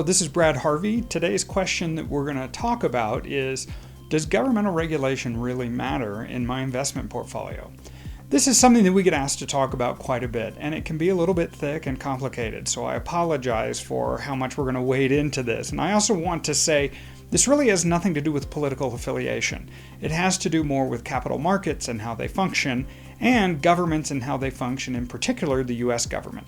Hello, this is Brad Harvey. Today's question that we're going to talk about is, does governmental regulation really matter in my investment portfolio? This is something that we get asked to talk about quite a bit, and it can be a little bit thick and complicated, so I apologize for how much we're going to wade into this. And I also want to say this really has nothing to do with political affiliation. It has to do more with capital markets and how they function, and governments and how they function, in particular the US government.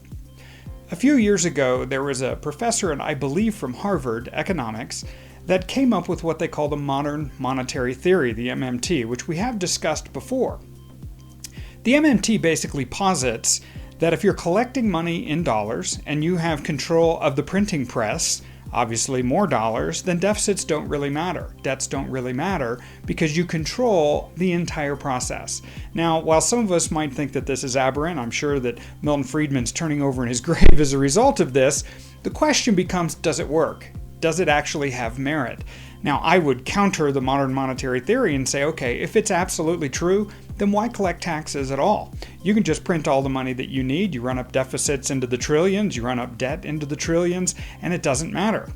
A few years ago, there was a professor, and I believe from Harvard, economics, that came up with what they call the modern monetary theory, the MMT, which we have discussed before. The MMT basically posits that if you're collecting money in dollars and you have control of the printing press, obviously more dollars, then deficits don't really matter. Debts don't really matter because you control the entire process. Now, while some of us might think that this is aberrant, I'm sure that Milton Friedman's turning over in his grave as a result of this, the question becomes, does it work? Does it actually have merit? Now, I would counter the modern monetary theory and say, okay, if it's absolutely true, then why collect taxes at all? You can just print all the money that you need, you run up deficits into the trillions, you run up debt into the trillions, and it doesn't matter.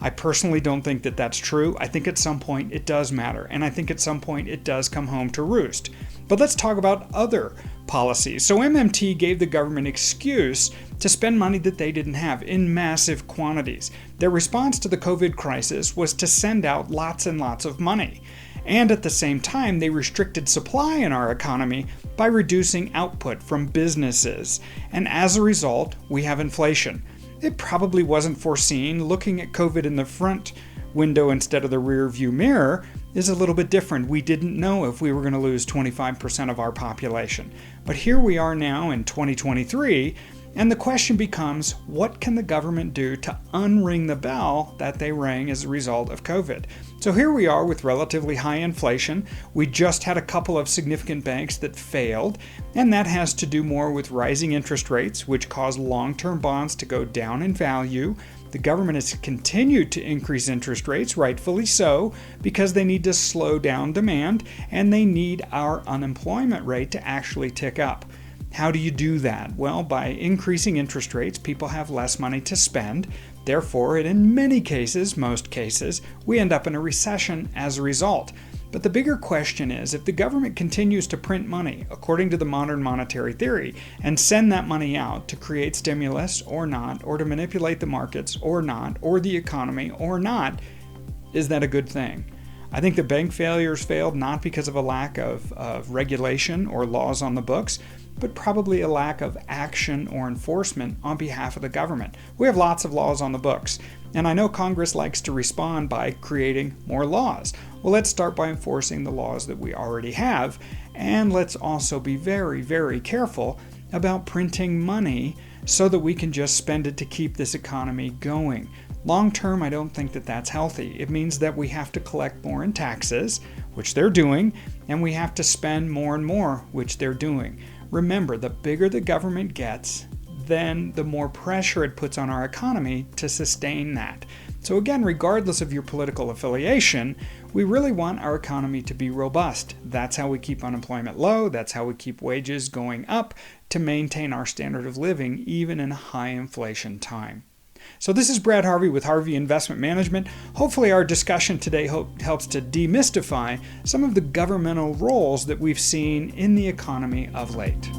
I personally don't think that that's true. I think at some point it does matter, and I think at some point it does come home to roost. But let's talk about other policies. So MMT gave the government excuse to spend money that they didn't have in massive quantities. Their response to the COVID crisis was to send out lots and lots of money. And at the same time, they restricted supply in our economy by reducing output from businesses. And as a result, we have inflation. It probably wasn't foreseen. Looking at COVID in the front window instead of the rear view mirror is a little bit different. We didn't know if we were going to lose 25% of our population. But here we are now in 2023, and the question becomes, what can the government do to unring the bell that they rang as a result of COVID? So here we are with relatively high inflation. We just had a couple of significant banks that failed, and that has to do more with rising interest rates, which cause long-term bonds to go down in value. The government has continued to increase interest rates, rightfully so, because they need to slow down demand, and they need our unemployment rate to actually tick up. How do you do that? Well, by increasing interest rates, people have less money to spend. Therefore, and in many cases, most cases, we end up in a recession as a result. But the bigger question is, if the government continues to print money, according to the modern monetary theory, and send that money out to create stimulus or not, or to manipulate the markets or not, or the economy or not, is that a good thing? I think the bank failures failed not because of a lack of regulation or laws on the books, but probably a lack of action or enforcement on behalf of the government. We have lots of laws on the books, and I know Congress likes to respond by creating more laws. Well, let's start by enforcing the laws that we already have, and let's also be very, very careful about printing money so that we can just spend it to keep this economy going. Long term, I don't think that that's healthy. It means that we have to collect more in taxes, which they're doing, and we have to spend more and more, which they're doing. Remember, the bigger the government gets, then the more pressure it puts on our economy to sustain that. So again, regardless of your political affiliation, we really want our economy to be robust. That's how we keep unemployment low. That's how we keep wages going up to maintain our standard of living even in a high inflation time. So this is Brad Harvey with Harvey Investment Management. Hopefully our discussion today helps to demystify some of the governmental roles that we've seen in the economy of late.